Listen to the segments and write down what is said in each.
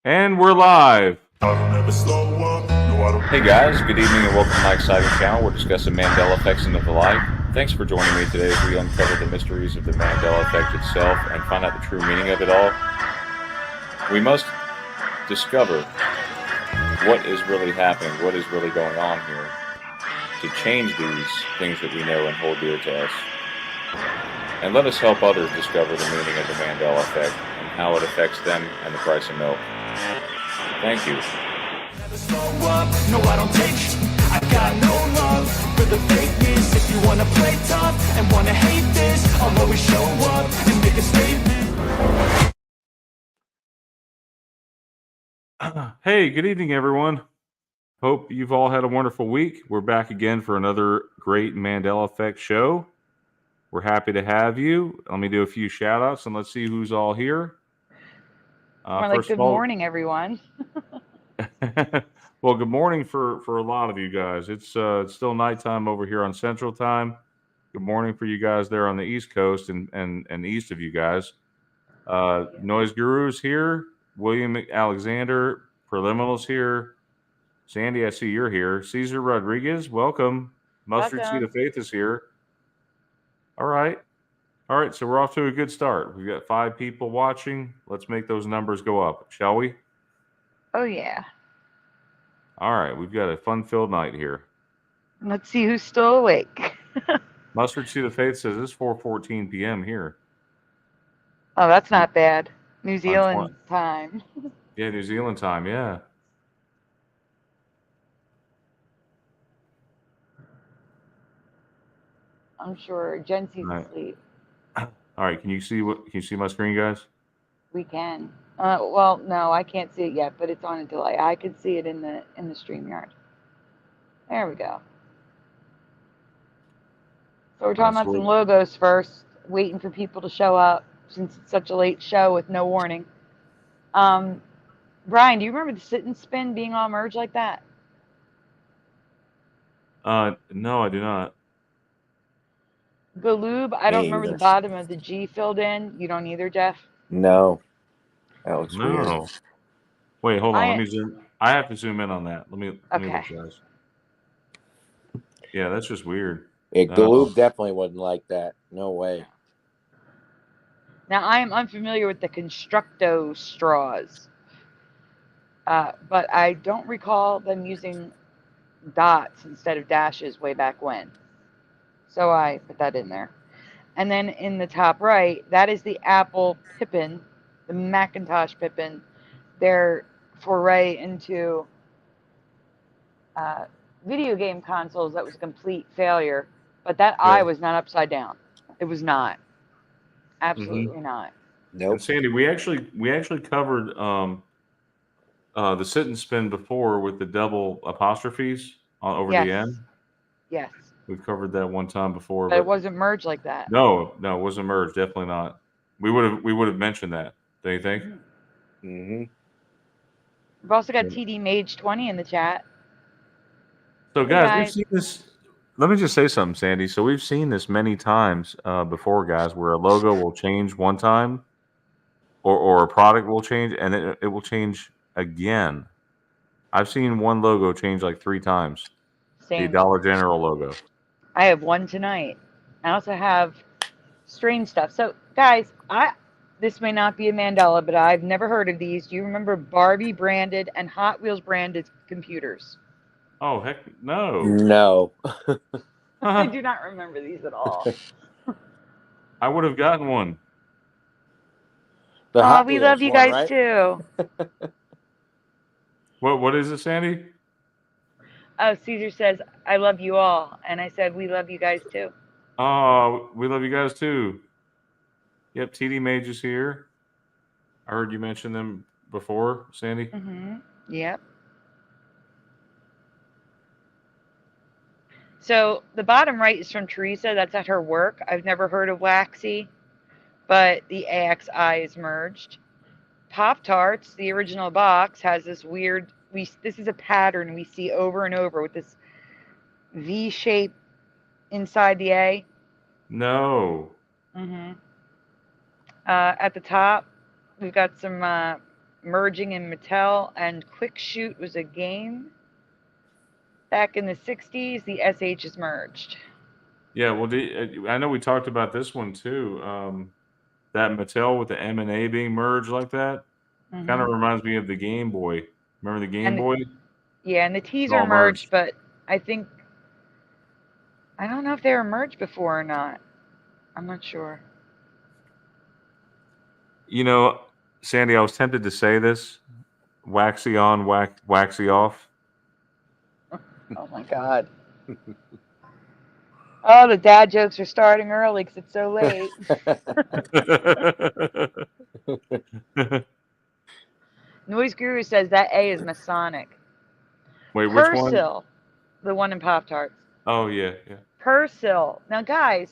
And we're live. Hey guys, good evening and welcome to my exciting channel. We're discussing Mandela effects and the like. Thanks for joining me today as we uncover the mysteries of the Mandela effect itself and find out the true meaning of it all. We must discover what is really happening, what is really going on here to change these things that we know and hold dear to us. And let us help others discover the meaning of the Mandela effect and how it affects them and the price of milk. Thank you. No, I don't take. I got no love for the fakeness. If you wanna play tough and wanna hate this, I'll always show up and make a statement. Hey, good evening, everyone. Hope you've all had a wonderful week. We're back again for another great Mandela Effect show. We're happy to have you. Let me do a few shout outs and let's see who's all here. More like First good of all, morning, everyone. well, good morning for a lot of you guys. It's still nighttime over here on Central Time. Good morning for you guys there on the East Coast and east of you guys. Noise Guru's here. William Alexander, Preliminals here. Sandy, I see you're here. Cesar Rodriguez, welcome. Mustard Seed Welcome. of Faith is here. All right. All right, so we're off to a good start. We've got 5 people watching. Let's make those numbers go up, shall we? Oh, yeah. All right, we've got a fun-filled night here. Let's see who's still awake. Mustard Seed of Faith says it's 4:14 p.m. here. Oh, that's not bad. New On Zealand time. Yeah, New Zealand time, yeah. I'm sure Jency's All right. asleep. All right, can you see my screen, guys? We can. Well, no, I can't see it yet, but it's on a delay. I can see it in the StreamYard. There we go. So we're talking about some logos first, waiting for people to show up since it's such a late show with no warning. Brian, do you remember the sit and spin being all merged like that? No, I do not. Galoob, I don't Me remember the either. bottom of the G filled in. You don't either, Jeff? No, that looks weird. No. Wait, hold on. Let I me zoom. I have to zoom in on that. Let me Okay. look, guys. Yeah, that's just weird. Galoob definitely wasn't like that. No way. Now I am unfamiliar with the Constructo straws, but I don't recall them using dots instead of dashes way back when. So I put that in there. And then in the top right, that is the Apple Pippin, the Macintosh Pippin, their foray into video game consoles that was a complete failure. But that eye was not upside down. It was not. Absolutely not. Nope. And Sandy, we actually covered the sit and spin before with the double apostrophes over Yes. the end. Yes. We've covered that one time before, But it wasn't merged like that. no, it wasn't merged. Definitely not. We would have mentioned that. Don't you think? Mm-hmm. We've also got TD Mage 20 in the chat. So, Hey, guys, guys. we've seen this. Let me just say something, Sandy. So we've seen this many times before, guys, where a logo will change one time, or a product will change, and it will change again. I've seen one logo change like 3 times. Same. The Dollar General logo. I have one tonight. I also have strange stuff. So, guys, this may not be a Mandela, but I've never heard of these. Do you remember Barbie branded and Hot Wheels branded computers? Oh, heck no. No. I do not remember these at all. I would have gotten one. The Hot we Wheels love you one, guys right? too. What is it, Sandy? Oh, Caesar says, I love you all. And I said, we love you guys too. Oh, we love you guys too. Yep, TD Mage is here. I heard you mention them before, Sandy. Mm-hmm. Yep. So the bottom right is from Teresa. That's at her work. I've never heard of Waxy, but the AXI is merged. Pop Tarts, the original box, has this weird. This is a pattern we see over and over with this V shape inside the A. No. Mm-hmm. At the top, we've got some merging in Mattel, and Quick Shoot was a game. Back in the 60s, the SH is merged. Yeah, well, I know we talked about this one too. That Mattel with the M and A being merged like that kind of Hmm. reminds me of the Game Boy. Remember the Game And Boy? yeah, and the T's It's are all merged, merged. but I don't know if they were merged before or not. I'm not sure. You know, Sandy, I was tempted to say this: waxy on, waxy off. Oh my God. Oh, the dad jokes are starting early because it's so late. Noise Guru says that A is Masonic. Wait, which one? Persil, the one in Pop Tarts. Oh yeah, yeah. Persil. Now, guys,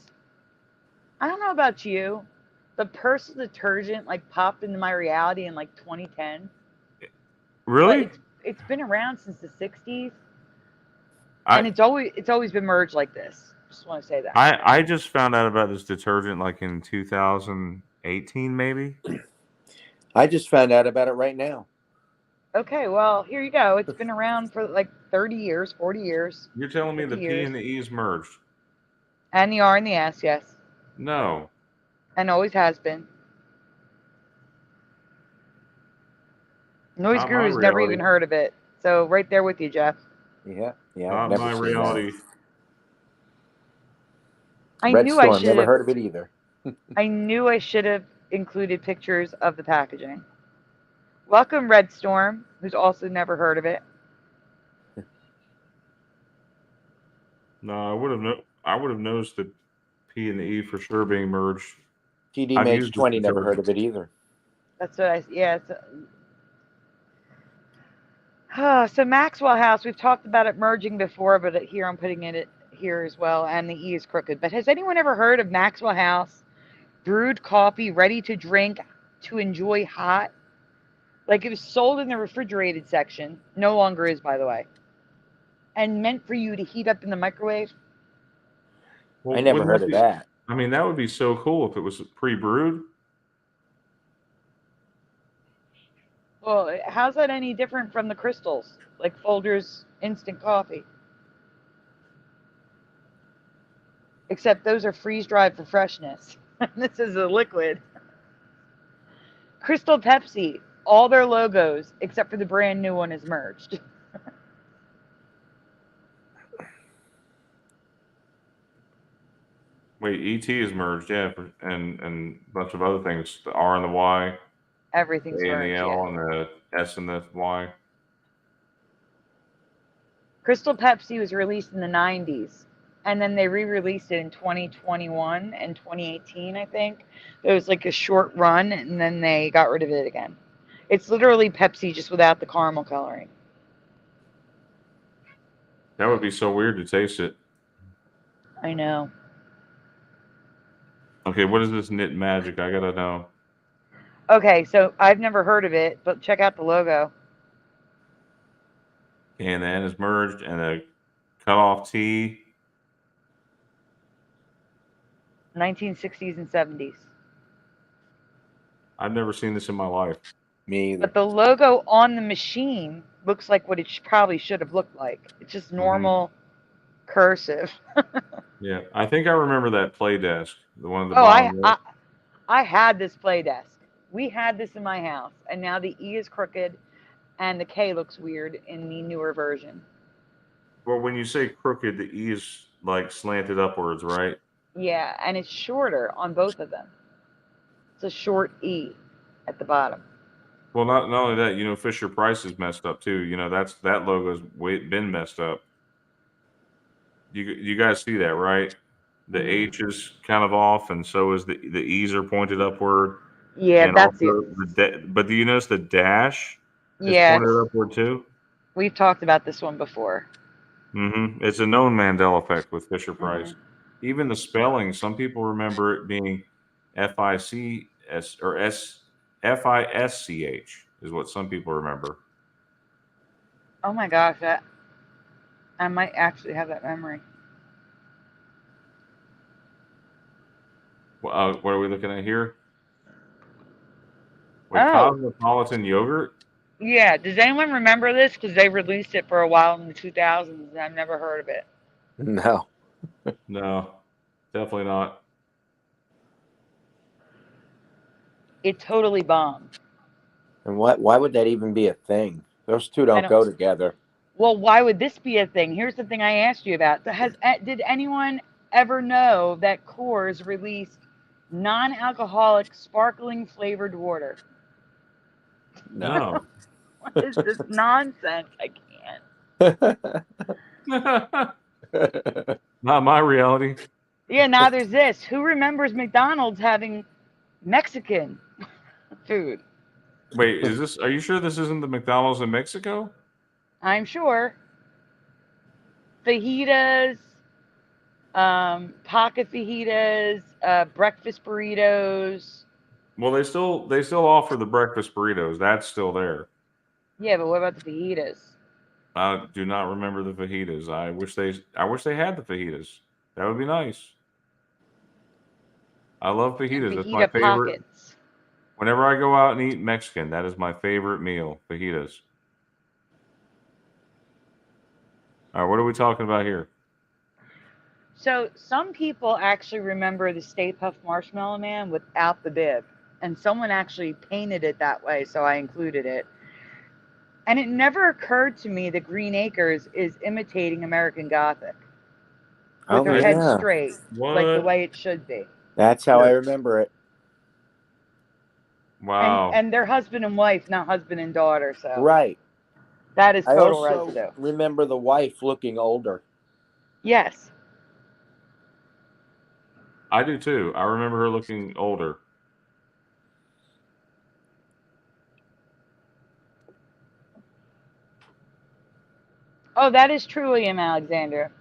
I don't know about you, but Persil detergent like popped into my reality in like 2010. But Really? it's been around since the 60s, I and it's always been merged like this. Just want to say that. I just found out about this detergent like in 2018, maybe. I just found out about it right now. Okay, well, here you go. It's been around for like 30 years, 40 years, You're telling me 50 the P years. and the E's merged? And the R and the S, yes. No. And always has been. Noise Not my Guru's never even reality. heard of it. So right there with you, Jeff. Yeah, I've Not never my seen reality. I that. Red knew I Storm, should never have heard of it either. I knew I should have included pictures of the packaging. Welcome, Red Storm, who's also never heard of it. No, I would have noticed the P and the E for sure being merged. TD I've Mage used this 20, never heard detergent. of it either. That's what so Maxwell House, we've talked about it merging before, but here I'm putting it here as well, and the E is crooked. But has anyone ever heard of Maxwell House brewed coffee ready to drink to enjoy hot? Like it was sold in the refrigerated section, no longer is, by the way, and meant for you to heat up in the microwave. Well, I never wouldn't heard that of be? that. I mean, that would be so cool if it was pre-brewed. Well, how's that any different from the crystals, like Folgers instant coffee? Except those are freeze dried for freshness. This is a liquid. Crystal Pepsi, all their logos except for the brand new one is merged. Wait, ET is merged, yeah, and a bunch of other things. The R and the Y, Everything's the A and the merged, L, yeah. and the S and the Y. Crystal Pepsi was released in the 90s, and then they re-released it in 2021 and 2018, I think. It was like a short run, and then they got rid of it again. It's literally Pepsi just without the caramel coloring. That would be so weird to taste it. I know. Okay, what is this knit magic? I gotta know. Okay, so I've never heard of it, but check out the logo. And the N is merged, and the cutoff T. 1960s and 70s. I've never seen this in my life. Me either. But the logo on the machine looks like what it probably should have looked like. It's just normal cursive. Yeah, I think I remember that play desk, the one at the Oh, bottom left. I had this play desk. We had this in my house, and now the E is crooked, and the K looks weird in the newer version. Well, when you say crooked, the E is like slanted upwards, right? Yeah, and it's shorter on both of them. It's a short E at the bottom. Well, not only that, you know, Fisher Price is messed up too. You know, that logo's been messed up. You guys see that, right? The H is kind of off, and so is the E's are pointed upward. Yeah, And that's also but do you notice the dash is yes. pointed upward too? We've talked about this one before. It's a known Mandela effect with Fisher Price. Even the spelling, some people remember it being FICS or FISCH is what some people remember. Oh my gosh, I might actually have that memory. What are we looking at here? Wait, Oh. Cosmopolitan yogurt? Yeah, does anyone remember this? Because they released it for a while in the 2000s, and I've never heard of it. No. No, definitely not. It totally bombed. And why would that even be a thing? Those two don't go together. Well, why would this be a thing? Here's the thing I asked you about. Did anyone ever know that Coors released non-alcoholic sparkling flavored water? No. What is this nonsense? I can't. Not my reality. Yeah, now there's this. Who remembers McDonald's having Mexican food? Wait, are you sure this isn't the McDonald's in Mexico? I'm sure. Fajitas, pocket fajitas, breakfast burritos. Well, they still offer the breakfast burritos. That's still there. Yeah, but what about the fajitas? I do not remember the fajitas. I wish they had the fajitas. That would be nice. I love fajitas. That's my Fajita favorite. pockets. Whenever I go out and eat Mexican, that is my favorite meal, fajitas. All right, what are we talking about here? So some people actually remember the Stay Puft Marshmallow Man without the bib. And someone actually painted it that way, so I included it. And it never occurred to me that Green Acres is imitating American Gothic. With her head straight, like the way it should be. That's how I remember it. Wow. And they're husband and wife, not husband and daughter. So Right. that is total I also residue. remember the wife looking older. Yes. I do too. I remember her looking older. Oh, that is true, William Alexander.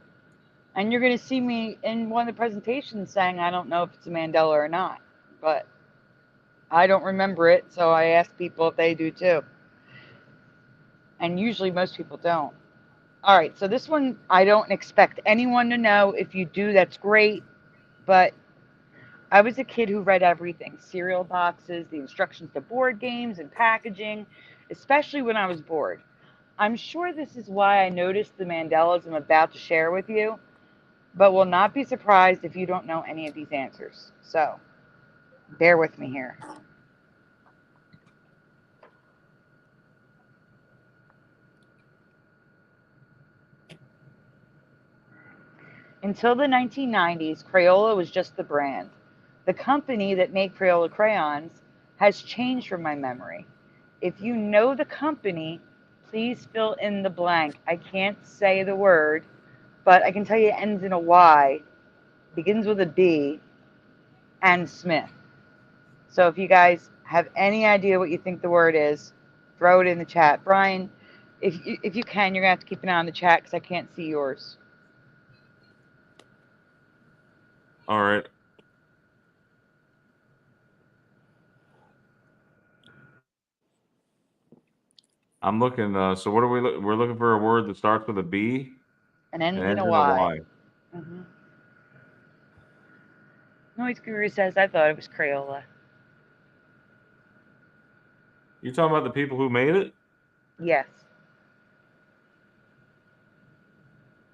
And you're going to see me in one of the presentations saying I don't know if it's a Mandela or not. But I don't remember it, so I ask people if they do too. And usually most people don't. All right, so this one I don't expect anyone to know. If you do, that's great. But I was a kid who read everything, cereal boxes, the instructions to board games and packaging, especially when I was bored. I'm sure this is why I noticed the Mandelas I'm about to share with you, but will not be surprised if you don't know any of these answers. So bear with me here. Until the 1990s, Crayola was just the brand. The company that made Crayola crayons has changed from my memory. If you know the company, please fill in the blank. I can't say the word, but I can tell you it ends in a Y, begins with a B, and Smith. So if you guys have any idea what you think the word is, throw it in the chat. Brian, if you can, you're going to have to keep an eye on the chat because I can't see yours. All right. I'm looking. So what are we? We're looking for a word that starts with a B And ends and in ends a in a Y. Y. Mm-hmm. Noise Guru says, I thought it was Crayola. You talking about the people who made it? Yes.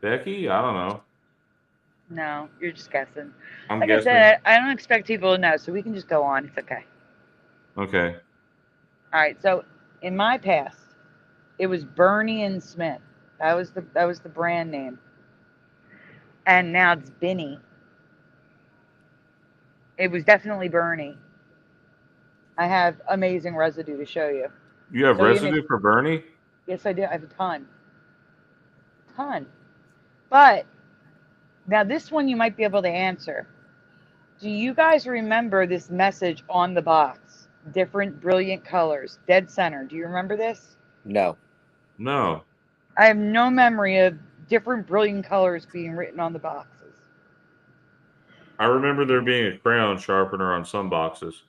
Becky? I don't know. No, you're just guessing. I'm Like guessing. I said, I don't expect people to know, so we can just go on. It's okay. Okay. All right. So in my past, it was Bernie and Smith. That was the brand name. And now it's Binny. It was definitely Bernie. I have amazing residue to show you. You have So residue for Bernie? Yes, I do. I have a ton. But now this one you might be able to answer. Do you guys remember this message on the box? Different brilliant colors, dead center. Do you remember this? No. No. I have no memory of different brilliant colors being written on the boxes. I remember there being a crayon sharpener on some boxes.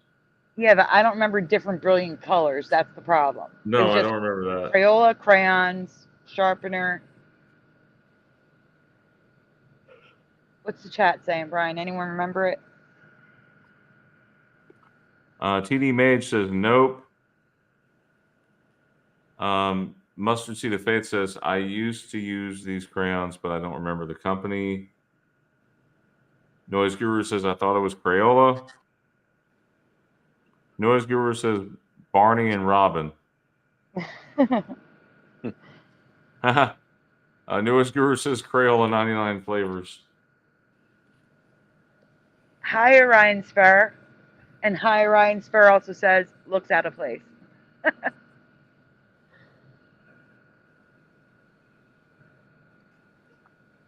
Yeah, but I don't remember different brilliant colors. That's the problem. No, I don't remember that. Crayola, crayons, sharpener. What's the chat saying, Brian? Anyone remember it? TD Mage says nope. Mustard Seed of Faith says, I used to use these crayons, but I don't remember the company. Noise Guru says, I thought it was Crayola. Noise Guru says, Barney and Robin. Noise Guru says, Crayola 99 flavors. Hi, Orion Spur. And Hi, Orion Spur also says, looks out of place.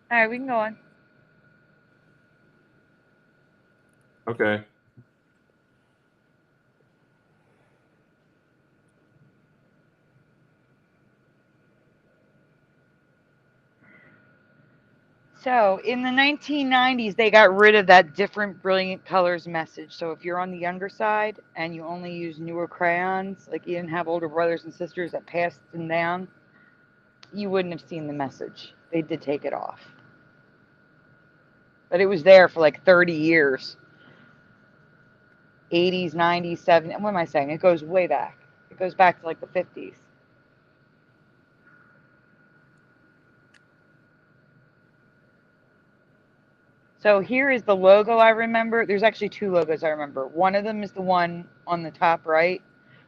All right, we can go on. Okay. So in the 1990s, they got rid of that different brilliant colors message. So if you're on the younger side and you only use newer crayons, like you didn't have older brothers and sisters that passed them down, you wouldn't have seen the message. They did take it off. But it was there for like 30 years. 80s, 90s, 70s. What am I saying? It goes way back. It goes back to like the 50s. So here is the logo I remember. There's actually two logos I remember. One of them is the one on the top right,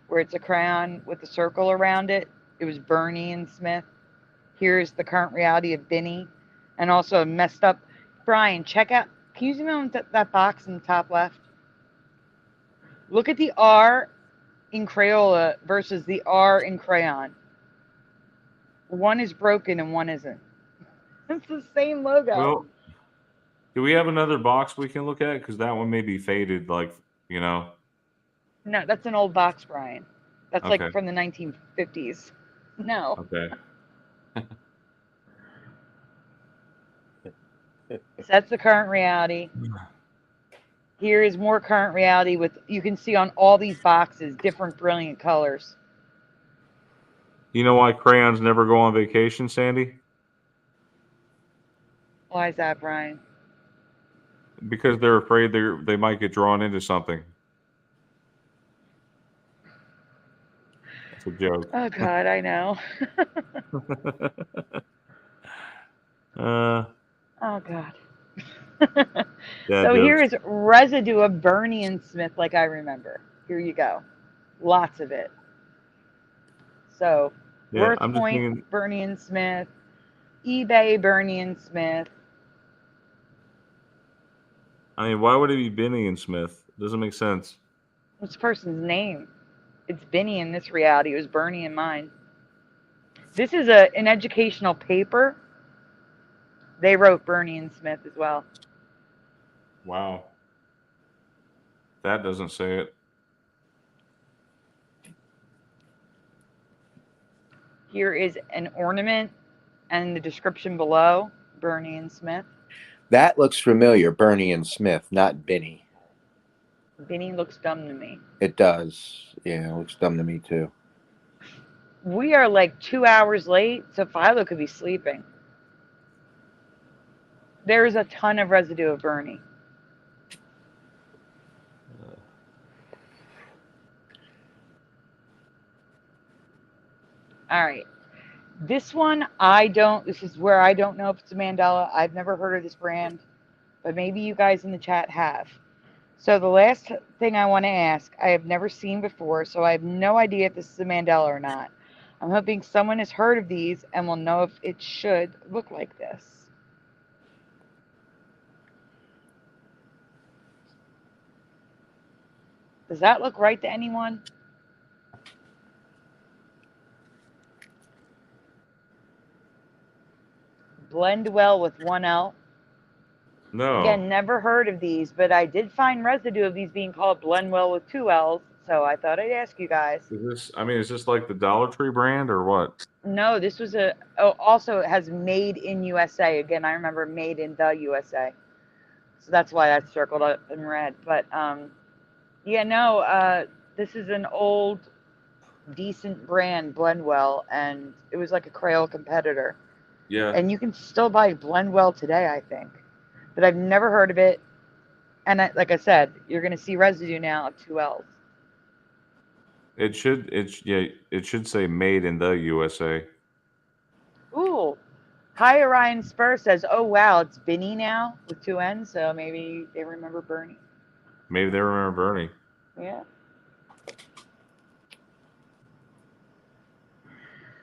where it's a crayon with a circle around it. It was Bernie and Smith. Here's the current reality of Binny. And also a messed up. Brian, check out. Can you zoom in on that box in the top left? Look at the R in Crayola versus the R in crayon. One is broken and one isn't. It's the same logo. Well, do we have another box we can look at? Because that one may be faded, like, you know. No, that's an old box, Brian. That's Okay. like from the 1950s. No. Okay. So that's the current reality. Here is more current reality with, you can see on all these boxes, different brilliant colors. You know why crayons never go on vacation, Sandy? Why is that, Brian? Because they're afraid they might get drawn into something. That's a joke. Oh, God, I know. Oh, God. So here is residue of Bernie and Smith, like I remember. Here you go. Lots of it. So, Yeah, Worth I'm just Point, thinking, Bernie and Smith. eBay, Bernie and Smith. I mean, why would it be Benny and Smith? It doesn't make sense. What's the person's name? It's Benny in this reality. It was Bernie in mine. This is an educational paper. They wrote Bernie and Smith as well. Wow. That doesn't say it. Here is an ornament and the description below, Bernie and Smith. That looks familiar, Bernie and Smith, not Benny. Benny looks dumb to me. It does. Yeah, it looks dumb to me too. We are like 2 hours late, so Philo could be sleeping. There's a ton of residue of Bernie. All right. This one, this is where I don't know if it's a Mandela. I've never heard of this brand, but maybe you guys in the chat have. So the last thing I want to ask, I have never seen before, so I have no idea if this is a Mandela or not. I'm hoping someone has heard of these and will know if it should look like this. Does that look right to anyone? Blend well with 1L. No. Again, never heard of these, but I did find residue of these being called blend well with 2Ls, so I thought I'd ask you guys. Is this like the Dollar Tree brand or what? No, this was also it has made in USA. Again, I remember made in the USA. So that's why that's circled up in red. But yeah, no, this is an old, decent brand, Blendwell, and it was like a Crayola competitor. Yeah. And you can still buy Blendwell today, I think. But I've never heard of it. And like I said, you're going to see residue now of 2Ls. It should say made in the USA. Ooh. Hi Orion Spur says, "Oh wow, it's Benny now with 2 N's, so maybe they remember Bernie." Maybe they remember Bernie. Yeah.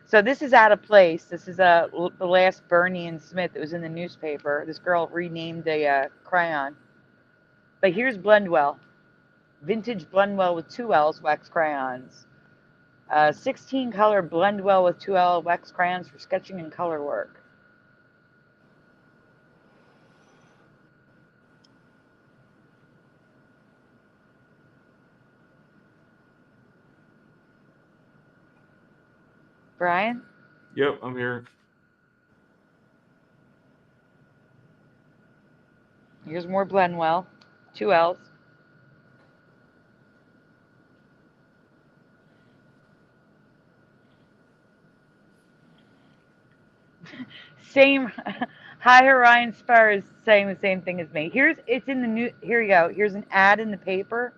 So this is out of place. This is the last Bernie and Smith that was in the newspaper. This girl renamed a crayon. But here's Blendwell. Vintage Blendwell with 2 L's wax crayons. 16 color Blendwell with 2L wax crayons for sketching and color work. Brian? Yep, I'm here. Here's more Blendwell. 2 L's. Same. Hi Orion Spur is saying the same thing as me. It's in the new. Here you go. Here's an ad in the paper.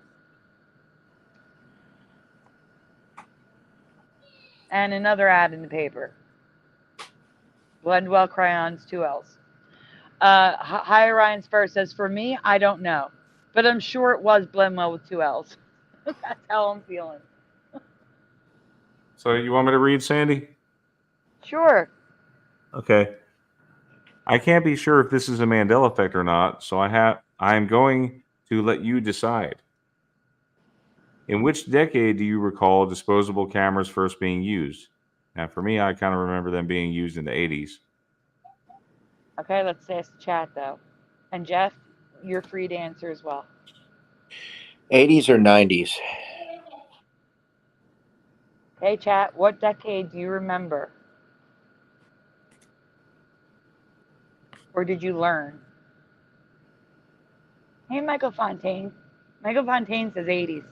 And another ad in the paper. Blendwell crayons, 2 L's. Hi Orion Spur says, "For me, I don't know, but I'm sure it was Blendwell with 2 L's." That's how I'm feeling. So you want me to read, Sandy? Sure. Okay. I can't be sure if this is a Mandela effect or not, so I am going to let you decide. In which decade do you recall disposable cameras first being used? Now, for me, I kind of remember them being used in the 80s. Okay, let's ask the chat though. And Jeff, you're free to answer as well. 80s or 90s? Okay, chat, what decade do you remember? Or did you learn? Hey, Michael Fontaine. Michael Fontaine says 80s.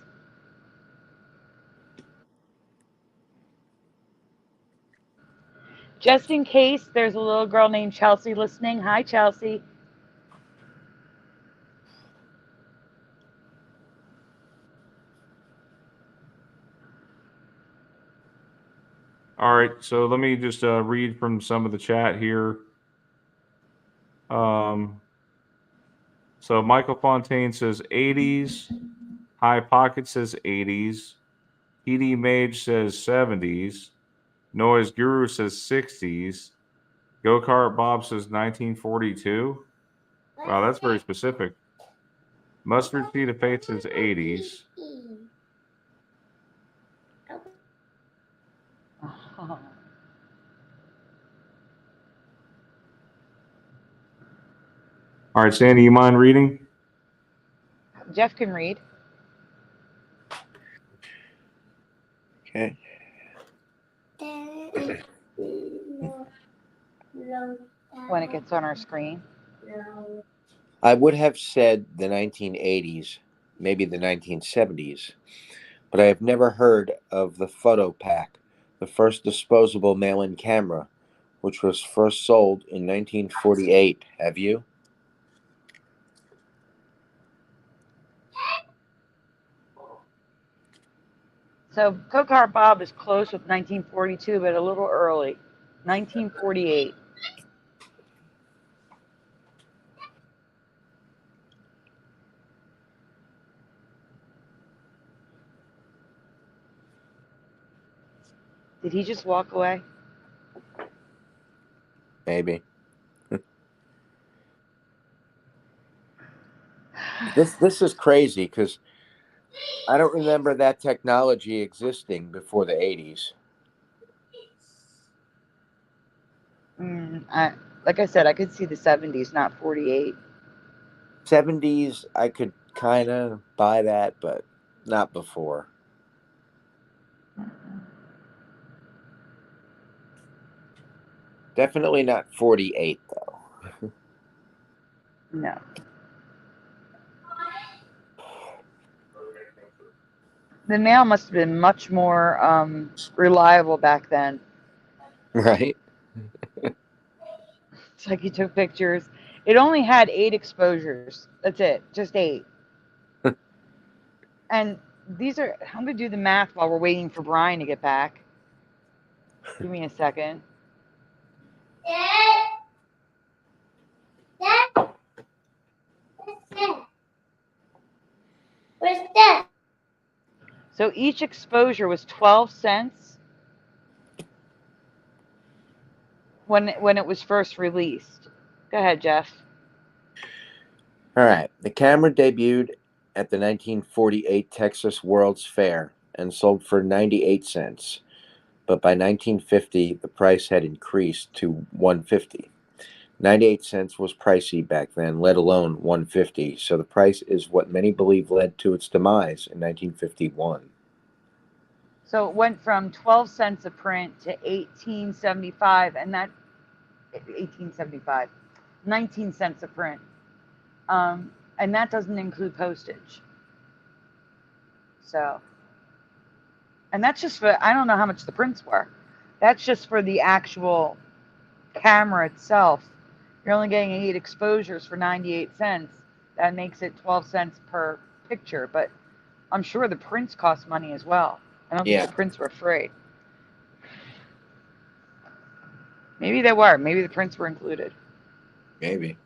Just in case there's a little girl named Chelsea listening. Hi, Chelsea. All right, so let me just read from some of the chat here. So Michael Fontaine says 80s. High Pocket says 80s. PD Mage says 70s. Noise Guru says 60s. Go Kart Bob says 1942. Wow, that's very specific. Mustard Seed of Faith says 80s. Oh. All right, Sandy, you mind reading? Jeff can read. Okay. When it gets on our screen. I would have said the 1980s, maybe the 1970s, but I have never heard of the Photopack, the first disposable mail-in camera, which was first sold in 1948. Have you? So Go-Kart Bob is close with 1942, but a little early. 1948. Did he just walk away? Maybe. This is crazy because I don't remember that technology existing before the 80s. Like I said, I could see the 70s, not 48. 70s, I could kind of buy that, but not before. Definitely not 48, though. No. The mail must have been much more reliable back then. Right? It's like you took pictures. It only had 8 exposures. That's it. Just 8. And these are. I'm gonna do the math while we're waiting for Brian to get back. Give me a second. Where's that? So each exposure was 12 cents when it was first released. Go ahead, Jeff. All right. The camera debuted at the 1948 Texas World's Fair and sold for 98 cents. But by 1950, the price had increased to 150. 98 cents was pricey back then, let alone 150. So the price is what many believe led to its demise in 1951. So it went from 12 cents a print to 1875, and that 1875, 19 cents a print. And that doesn't include postage. So, and that's just for, I don't know how much the prints were. That's just for the actual camera itself. You're only getting 8 exposures for 98 cents. That makes it 12 cents per picture, but I'm sure the prints cost money as well. I don't think the prints were free. Maybe they were. Maybe the prints were included. Maybe.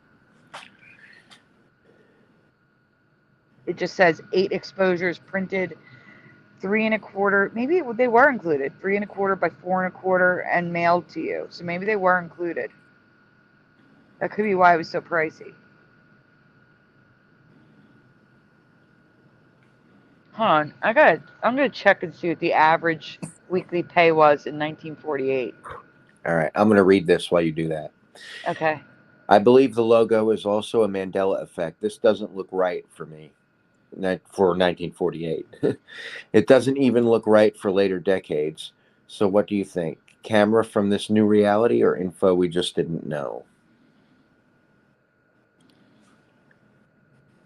It just says 8 exposures printed, 3 1/4. Maybe they were included. 3 1/4 by 4 1/4 and mailed to you. So maybe they were included. That could be why it was so pricey. Hold on. I'm gonna check and see what the average weekly pay was in 1948. All right. I'm going to read this while you do that. Okay. I believe the logo is also a Mandela effect. This doesn't look right for me for 1948. It doesn't even look right for later decades. So what do you think? Camera from this new reality or info we just didn't know?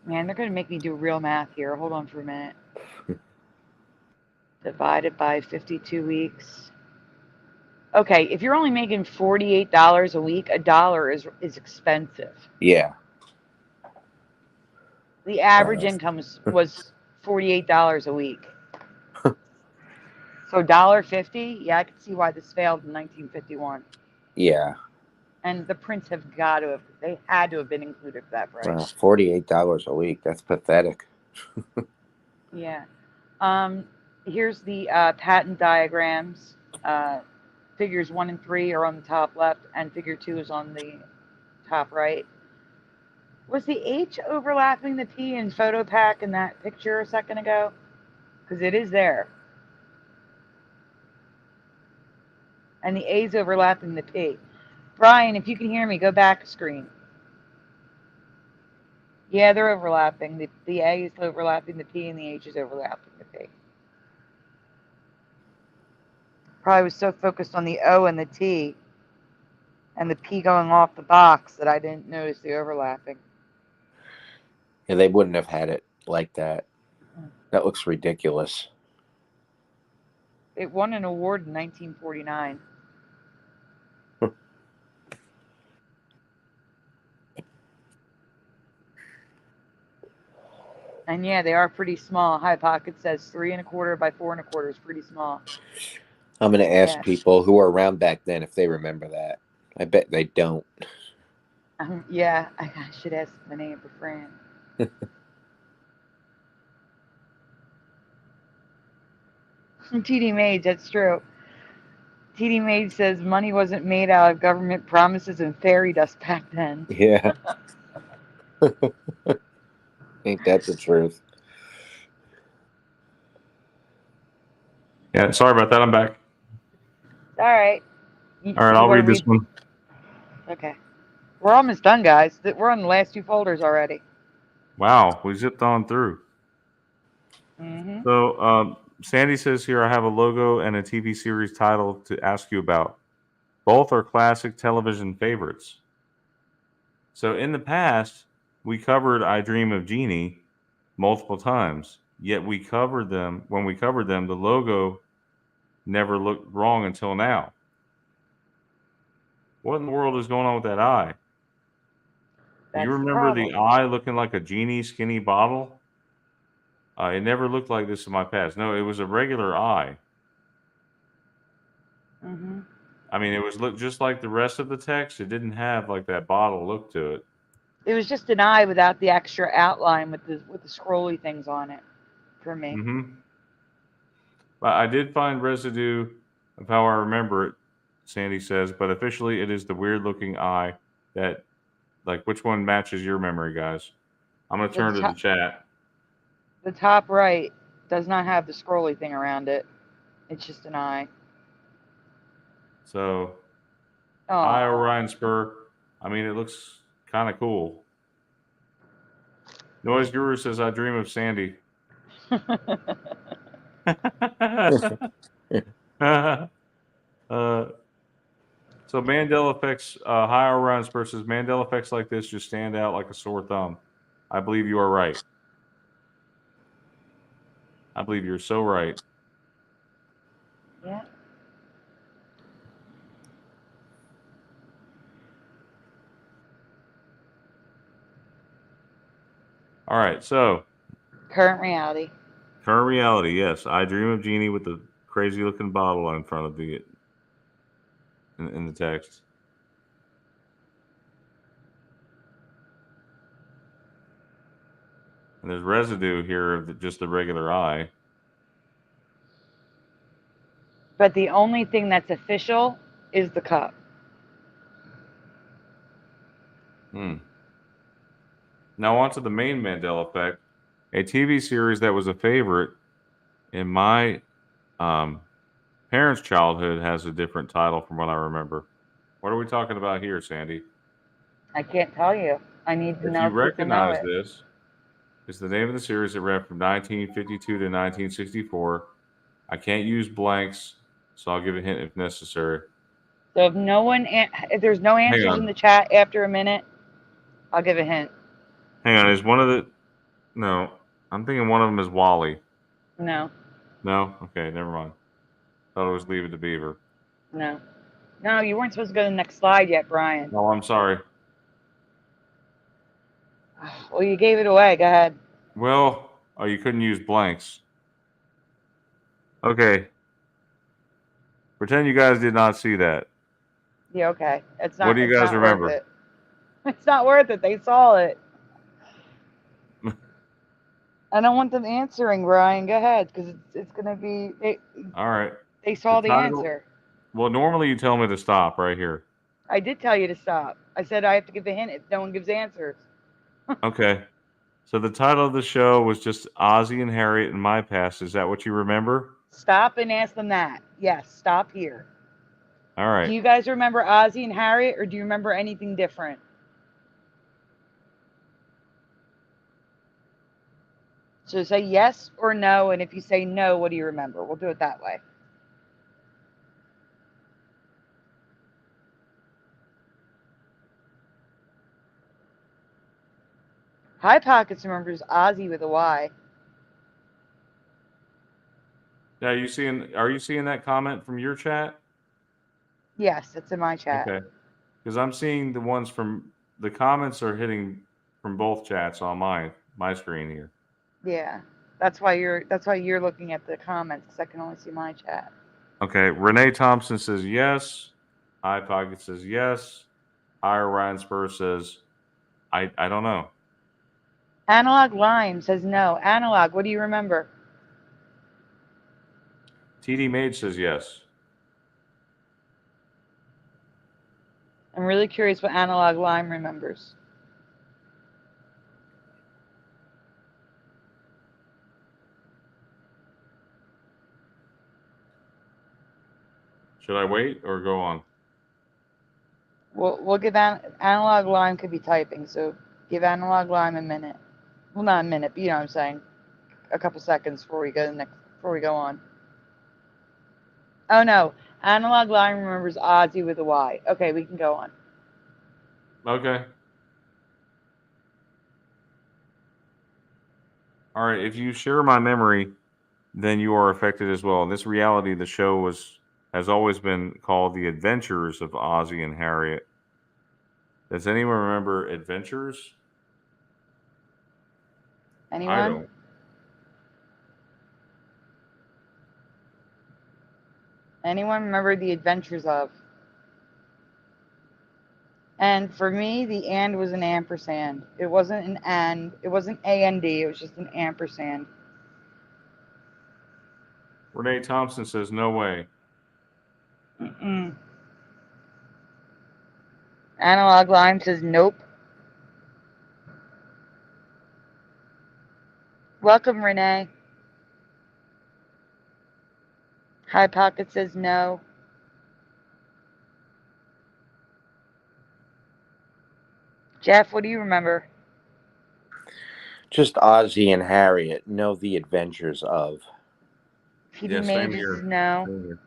Man, they're gonna make me do real math here. Hold on for a minute. Divided by 52 weeks. Okay, if you're only making $48 a week, $1 is expensive. Yeah. The average income was $48 a week. So $1.50, yeah, I can see why this failed in 1951. Yeah. And the prints they had to have been included for that price. Wow, $48 a week. That's pathetic. Yeah. Here's the patent diagrams. Figures 1 and 3 are on the top left, and figure 2 is on the top right. Was the H overlapping the P in photo pack in that picture a second ago? Because it is there. And the A's overlapping the P. Brian, if you can hear me, go back a screen. Yeah, they're overlapping. The A is overlapping the P, and the H is overlapping the P. Probably was so focused on the O and the T and the P going off the box that I didn't notice the overlapping. Yeah, they wouldn't have had it like that. That looks ridiculous. It won an award in 1949. And yeah, they are pretty small. High Pocket says 3 1/4 by 4 1/4 is pretty small. I'm going to ask people who were around back then if they remember that. I bet they don't. Yeah, I should ask my neighbor Fran. TD Mage, that's true. TD Mage says money wasn't made out of government promises and fairy dust back then. Yeah. Ain't that the truth? Yeah, sorry about that. I'm back. All right. All right, I'll read this one. Okay. We're almost done, guys. We're on the last 2 folders already. Wow, we zipped on through. Mm-hmm. So Sandy says here, I have a logo and a TV series title to ask you about. Both are classic television favorites. So in the past, we covered I Dream of Jeannie multiple times, yet when we covered them, the logo never looked wrong until now. What in the world is going on with that eye? Do you remember the eye looking like a Genie skinny bottle? It never looked like this in my past. No, it was a regular eye. Mm-hmm. I mean, it was look just like the rest of the text. It didn't have like that bottle look to it. It was just an eye without the extra outline with the scrolly things on it for me. Mm-hmm. But I did find residue of how I remember it, Sandy says, but officially it is the weird looking eye that, like, which one matches your memory, guys? I'm going to turn to the chat. The top right does not have the scrolly thing around it. It's just an eye. So, Oh. eye Orion Spur. I mean, it looks kind of cool. Noise Guru says, I dream of Sandy. So Mandela effects, high Orion Spur says, Mandela effects like this just stand out like a sore thumb. I believe you are right. I believe you're so right. Yeah. All right, so Current reality. current reality, yes. I dream of Jeannie with the crazy looking bottle in front of the in the text. And there's residue here of just the regular eye. But the only thing that's official is the cup. Now on to the main Mandela effect, a TV series that was a favorite in my parents' childhood has a different title from what I remember. What are we talking about here, Sandy? I can't tell you. I need to If know you if people know recognize it. this, it's the name of the series that ran from 1952 to 1964. I can't use blanks, so I'll give a hint if necessary. So if there's no answers in the chat after a minute, I'll give a hint. Hang on, is one of the... No, I'm thinking one of them is Wally. No. No? Okay, never mind. Thought it was Leave It to Beaver. No. No, you weren't supposed to go to the next slide yet, Brian. No, I'm sorry. Well, you gave it away. Go ahead. Well, oh, you couldn't use blanks. Okay. Pretend you guys did not see that. Yeah, okay. It's not. What do you guys remember? Worth it. It's not worth it. They saw it. I don't want them answering, Brian. Go ahead, because it's gonna be. All right. They saw the answer. Well, normally you tell me to stop right here. I did tell you to stop. I said I have to give a hint if no one gives answers. Okay. So the title of the show was just Ozzie and Harriet in My Past. Is that what you remember? Stop and ask them that. Yes, stop here. All right. Do you guys remember Ozzie and Harriet, or do you remember anything different? So say yes or no, and if you say no, what do you remember? We'll do it that way. High Pockets remembers Ozzie with a Y. Now, are you seeing that comment from your chat? Yes, it's in my chat. Okay. Because I'm seeing the ones from the comments are hitting from both chats on my screen here. Yeah. That's why you're looking at the comments, because I can only see my chat. Okay. Renee Thompson says yes. High Pocket says yes. Higher Ryan Spur says I don't know. Analog Lime says no. Analog, what do you remember? TD Mage says yes. I'm really curious what Analog Lime remembers. Should I wait or go on? We'll give Analog Lime could be typing, so give Analog Lime a minute. Well, not a minute, but you know what I'm saying. A couple seconds before we go on. Oh no, Analog Lime remembers Ozzie with a Y. Okay, we can go on. Okay. All right. If you share my memory, then you are affected as well. In this reality, the show has always been called The Adventures of Ozzie and Harriet. Does anyone remember Adventures? Anyone? I don't. Anyone remember The Adventures of? And for me, the and was an ampersand. It wasn't an and. It wasn't A-N-D. It was just an ampersand. Renee Thompson says, no way. Mm-mm. Analog Lime says, nope. Welcome, Renee. High Pocket says, no. Jeff, what do you remember? Just Ozzie and Harriet know the adventures of. Peter May just says, no. Same here.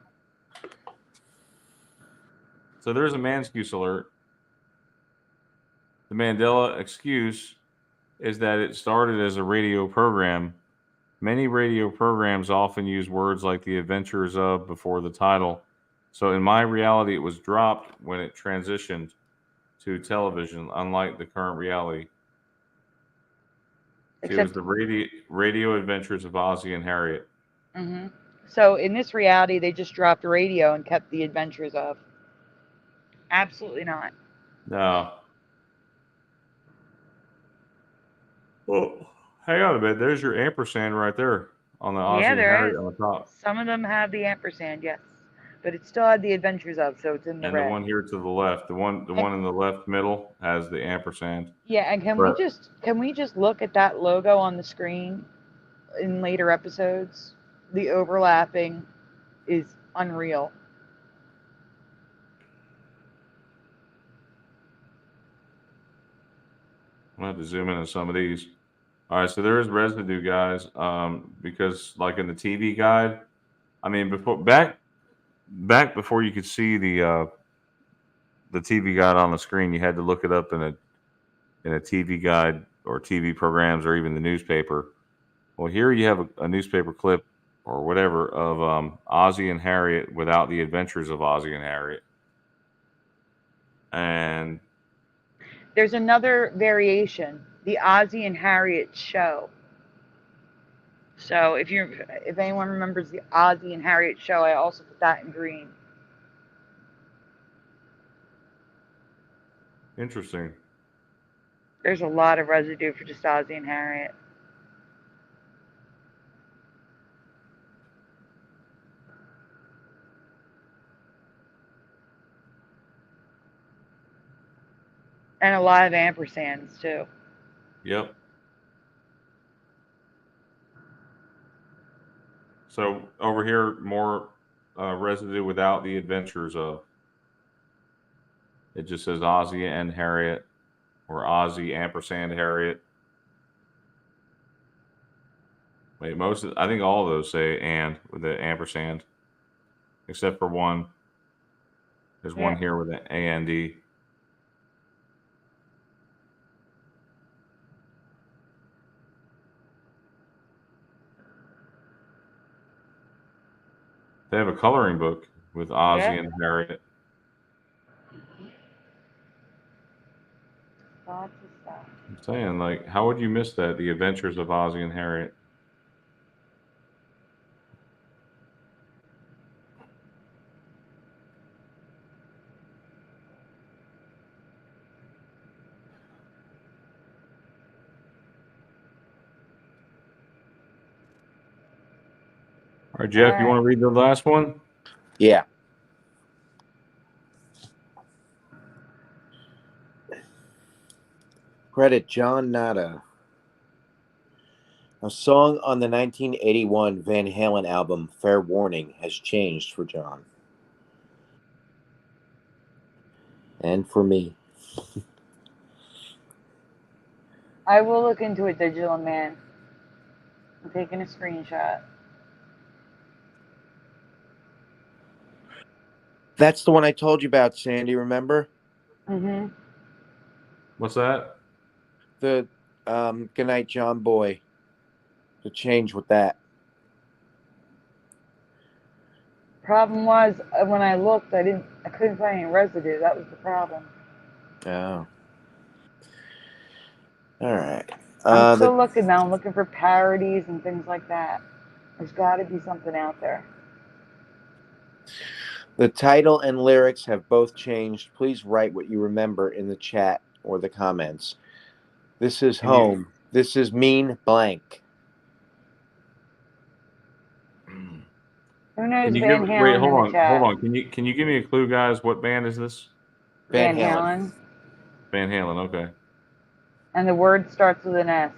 So there's a Manskuse alert. The Mandela excuse is that it started as a radio program. Many radio programs often use words like the adventures of before the title. So in my reality, it was dropped when it transitioned to television, unlike the current reality. It was the radio adventures of Ozzie and Harriet. Mm-hmm. So in this reality, they just dropped radio and kept the adventures of. Absolutely not. No. Well, hang on a bit. There's your ampersand right there on the Ozzie and Harriet on the top. Some of them have the ampersand, yes. But it still had the adventures of, so it's in the And red. the one here to the left, the one in the left middle has the ampersand. Yeah, and can we just look at that logo on the screen in later episodes? The overlapping is unreal. I'm gonna have to zoom in on some of these. All right, so there is residue, guys, because like in the TV guide, I mean, back before you could see the TV guide on the screen, you had to look it up in a TV guide or TV programs or even the newspaper. Well, here you have a newspaper clip or whatever of Ozzie and Harriet without the adventures of Ozzie and Harriet. And there's another variation, the Ozzie and Harriet show. So if anyone remembers the Ozzie and Harriet show, I also put that in green. Interesting. There's a lot of residue for just Ozzie and Harriet. And a lot of ampersands, too. Yep. So over here, more residue without the adventures of. It just says Ozzie and Harriet, or Ozzie ampersand Harriet. Wait, I think all of those say and with the ampersand, except for one. There's one here with an A-N-D. They have a coloring book with Ozzie and Harriet. Lots of stuff. I'm saying, like, how would you miss that? The Adventures of Ozzie and Harriet. All right, Jeff, you want to read the last one? Yeah. Credit John Nada. A song on the 1981 Van Halen album, Fair Warning, has changed for John. And for me. I will look into it, Digital Man. I'm taking a screenshot. That's the one I told you about, Sandy, remember? Mm-hmm. What's that? The Goodnight John Boy. The change with that. Problem was, when I looked, I couldn't find any residue. That was the problem. Oh. All right. I'm still looking now. I'm looking for parodies and things like that. There's got to be something out there. The title and lyrics have both changed. Please write what you remember in the chat or the comments. This is Can you- home. This is mean blank. Who knows Can you Van give? Halen Wait, in the hold chat? on. Can you give me a clue, guys? What band is this? Van Halen. Van Halen. Okay. And the word starts with an S.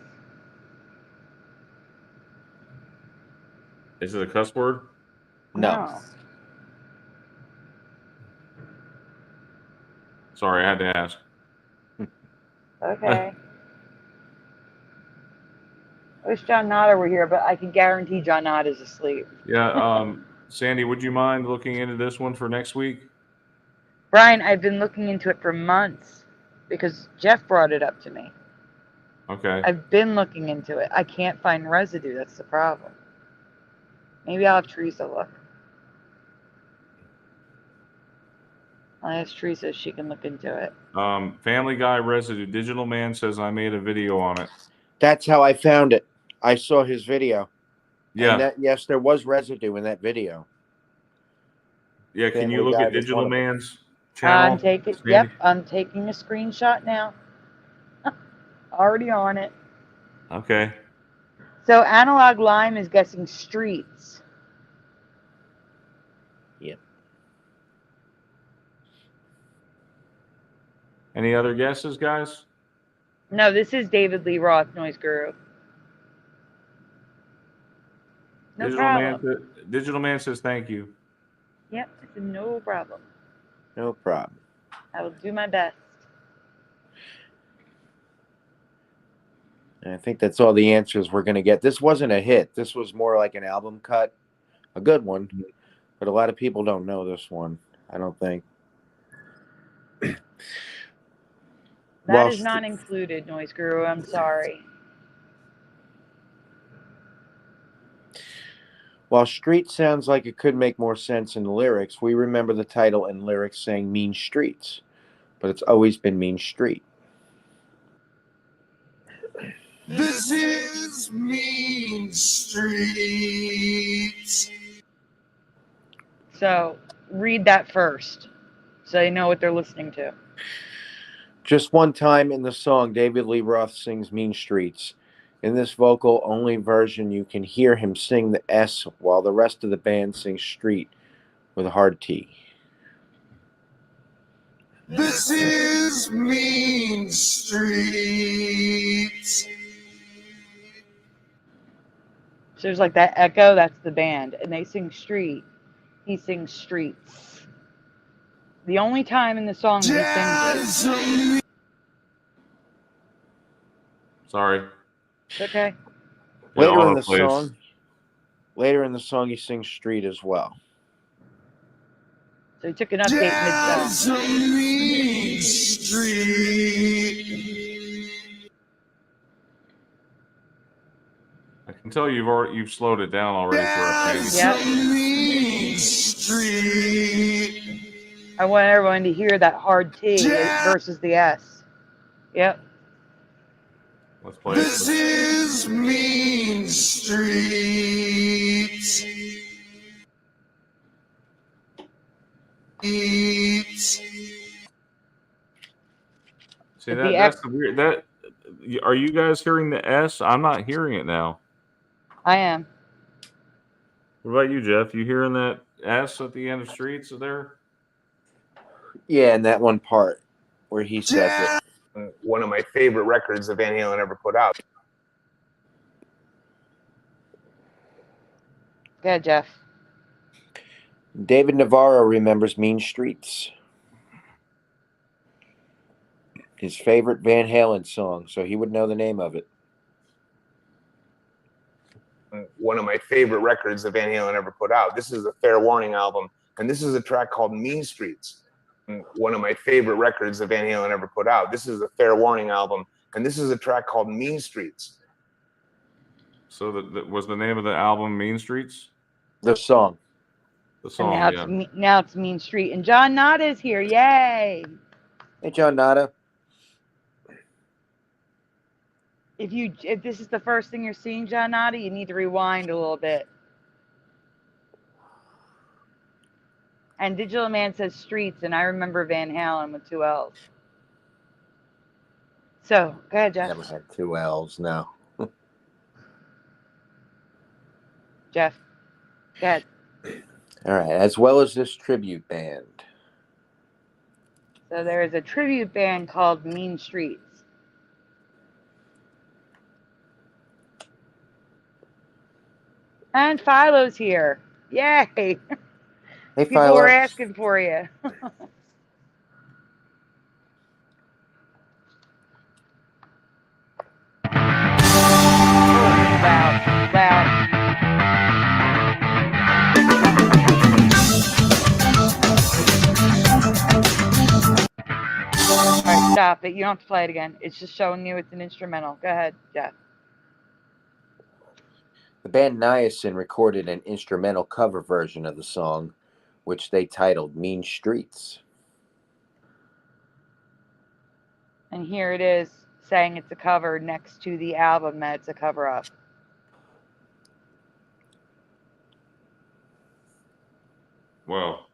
Is it a cuss word? No. Sorry, I had to ask. Okay. I wish John Nada were here, but I can guarantee John Nada's asleep. Yeah. Sandy, would you mind looking into this one for next week? Brian, I've been looking into it for months because Jeff brought it up to me. Okay. I've been looking into it. I can't find residue. That's the problem. Maybe I'll have Teresa look. I'll ask Teresa if she can look into it. Family Guy residue. Digital Man says I made a video on it. That's how I found it. I saw his video. Yeah. And yes, there was residue in that video. Yeah. Can Family you look Guy at was Digital one of them. Man's channel? I'm taking. Sandy? Yep, I'm taking a screenshot now. Already on it. Okay. So Analog Lime is guessing streets. Yep. Any other guesses, guys? No, this is David Lee Roth, Noise Guru. No problem. Digital Man says thank you. Yep, it's no problem. No problem. I will do my best. And I think that's all the answers we're going to get. This wasn't a hit. This was more like an album cut. A good one. But a lot of people don't know this one, I don't think. That is not included, Noise Guru. I'm sorry. While street sounds like it could make more sense in the lyrics, we remember the title and lyrics saying mean streets. But it's always been mean street. This is Mean Streets. So read that first so they know what they're listening to. Just one time in the song, David Lee Roth sings Mean Streets. In this vocal only version, you can hear him sing the S while the rest of the band sings street with a hard T. This is Mean Streets. So there's like that echo, that's the band. And they sing street. He sings streets. The only time in the song that he sings it. Sorry. It's okay. Later in the song, he sings street as well. So he took an update mid-song. Mean Street. I can tell you've slowed it down already for us. Yep. Mean Street. I want everyone to hear that hard T versus the S. Yep. Let's play This it. is Mean Streets. See that's the weird. Are you guys hearing the S? I'm not hearing it now. I am. What about you, Jeff? You hearing that S at the end of streets there? Yeah, and that one part where he says it. One of my favorite records that Van Halen ever put out. Go ahead, Jeff. David Navarro remembers Mean Streets. His favorite Van Halen song, so he would know the name of it. One of my favorite records that Van Halen ever put out. This is a Fair Warning album, and this is a track called Mean Streets. One of my favorite records that Van Halen ever put out. This is a Fair Warning album, and this is a track called Mean Streets. So that was the name of the album, Mean Streets? The song. The song, And now it's Mean Street. And John Nada is here. Yay! Hey, John Nada. If this is the first thing you're seeing, John Nada, you need to rewind a little bit. And Digital Man says streets, and I remember Van Halen with 2 L's. So, go ahead, Jeff. Never had 2 L's, no. Jeff, go ahead. All right, as well as this tribute band. So there is a tribute band called Mean Streets. And Philo's here. Yay! Hey, People Philo. were asking for you. Loud, loud. All right, stop it. You don't have to play it again. It's just showing you it's an instrumental. Go ahead, Jeff. The band Niacin recorded an instrumental cover version of the song, which they titled Mean Streets. And here it is saying it's a cover next to the album that it's a cover of. Well,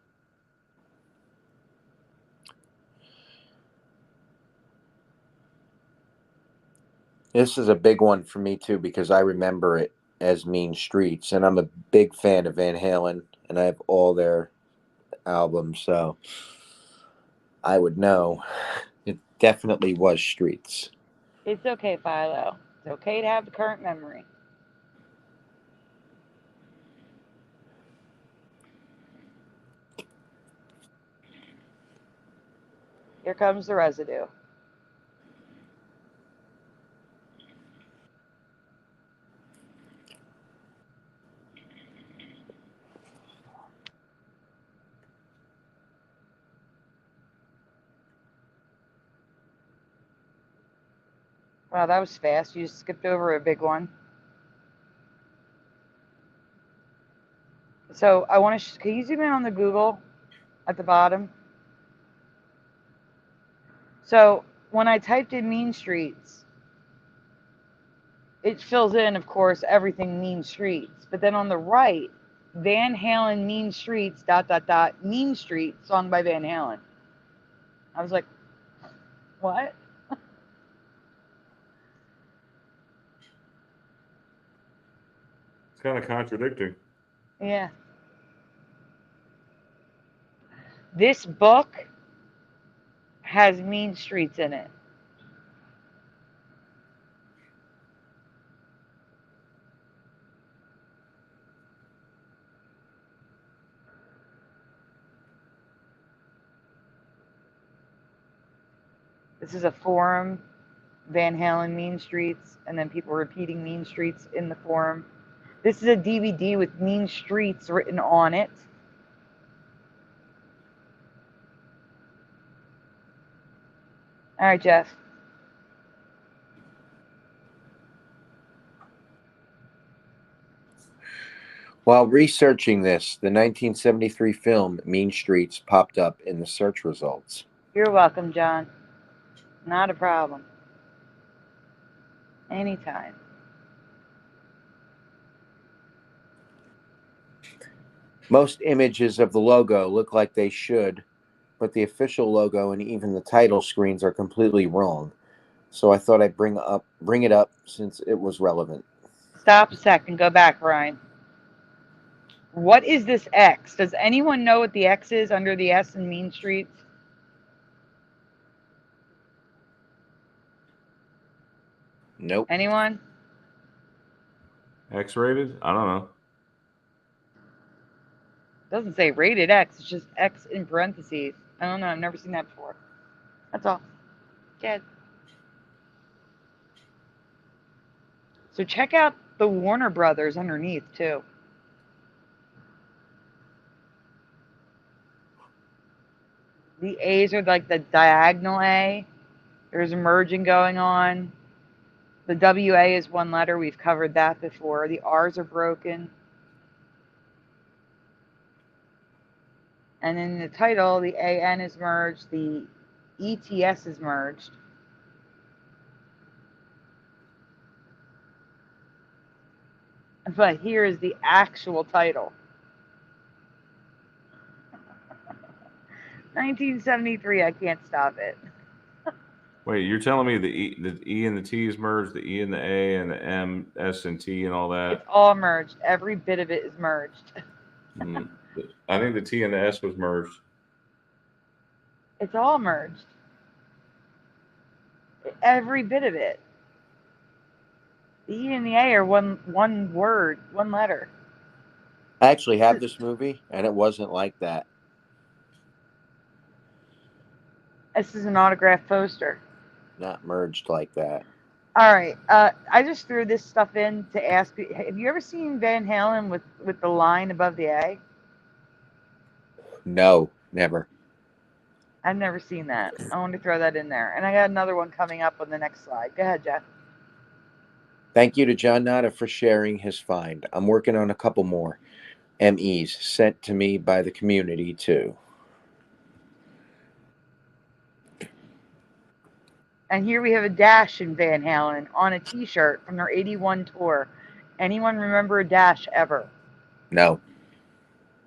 This is a big one for me, too, because I remember it as Mean Streets, and I'm a big fan of Van Halen, and I have all their albums, so I would know. It definitely was Streets. It's okay, Philo. It's okay to have the current memory. Here comes the residue. Wow, that was fast. You just skipped over a big one. So I want to, can you zoom in on the Google at the bottom? So when I typed in Mean Streets, it fills in, of course, everything Mean Streets. But then on the right, Van Halen Mean Streets, ... Mean Streets, song by Van Halen. I was like, what? it's kind of contradicting. Yeah. This book has Mean Streets in it. This is a forum, Van Halen Mean Streets, and then people repeating Mean Streets in the forum. This is a DVD with Mean Streets written on it. All right, Jeff. While researching this, the 1973 film Mean Streets popped up in the search results. You're welcome, John. Not a problem. Anytime. Most images of the logo look like they should, but the official logo and even the title screens are completely wrong. So I thought I'd bring it up since it was relevant. Stop a second. Go back, Ryan. What is this X? Does anyone know what the X is under the S in Mean Streets? Nope. Anyone? X-rated? I don't know. It doesn't say rated X. It's just X in parentheses. I don't know. I've never seen that before. That's all. Good. So check out the Warner Brothers underneath, too. The A's are like the diagonal A. There's a merging going on. The WA is one letter. We've covered that before. The R's are broken. And in the title, the AN is merged. The ETS is merged. But here is the actual title. 1973. I can't stop it. Wait, you're telling me the E and the T is merged, the E and the A and the M, S and T and all It's that? all merged. Every bit of it is merged. Mm. I think the T and the S was merged. It's all merged. Every bit of it. The E and the A are one word, one letter. I actually have this movie, and it wasn't like that. This is an autographed poster. Not merged like that. All right. I just threw this stuff in to ask you. Have you ever seen Van Halen with the line above the A? No, never. I've never seen that. I wanted to throw that in there. And I got another one coming up on the next slide. Go ahead, Jeff. Thank you to John Nada for sharing his find. I'm working on a couple more MEs sent to me by the community, too. And here we have a dash in Van Halen on a t-shirt from their 81 tour. Anyone remember a dash ever? No.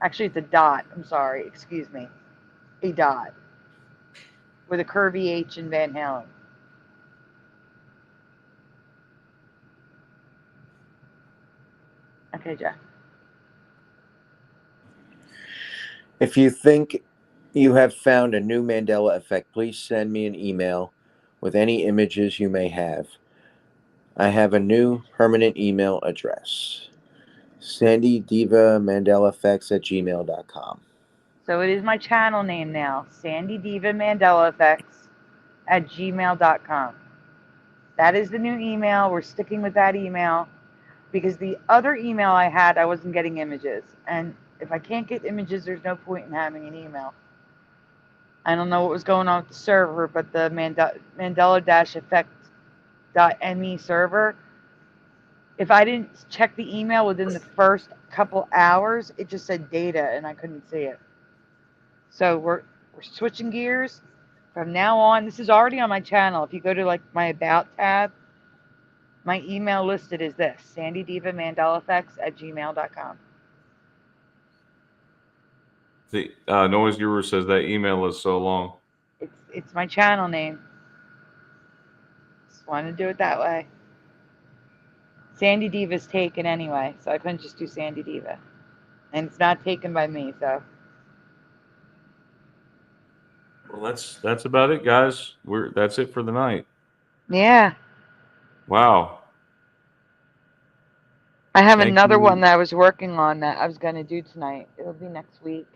Actually, it's a dot. I'm sorry. Excuse me. A dot. With a curvy H in Van Halen. Okay, Jeff. If you think you have found a new Mandela effect, please send me an email with any images you may have. I have a new permanent email address. SandyDivaMandelaEffects@gmail.com. So it is my channel name now. Sandy Diva Mandela Effects at gmail.com. That is the new email. We're sticking with that email because the other email I had, I wasn't getting images. And if I can't get images, there's no point in having an email. I don't know what was going on with the server, but the Mandela-effect.me server, if I didn't check the email within the first couple hours, it just said data and I couldn't see it. So we're switching gears. From now on, this is already on my channel. If you go to like my About tab, my email listed is this, SandyDivaMandelaEffects@gmail.com. The Noise Guru says that email is so long. It's my channel name. Just wanted to do it that way. Sandy Diva's taken anyway, so I couldn't just do Sandy Diva. And it's not taken by me, so. Well, that's about it, guys. That's it for the night. Yeah. Wow. I have Thank another you. one that I was working on that I was going to do tonight. It'll be next week.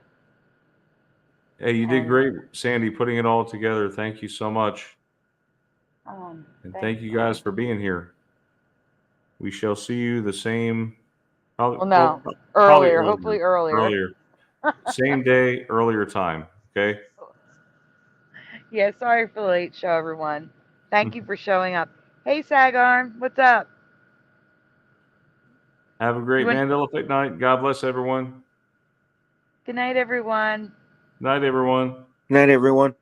Hey, you did great, Sandy, putting it all together. Thank you so much. And thank you guys for being here. We shall see you the same. Well, no, probably earlier. Hopefully earlier. Same day, earlier time. Okay. Yeah, sorry for the late show, everyone. Thank you for showing up. Hey, Sagarm, what's up? Have a great Mandela Effect night. God bless everyone. Good night, everyone. Night, everyone. Night, everyone.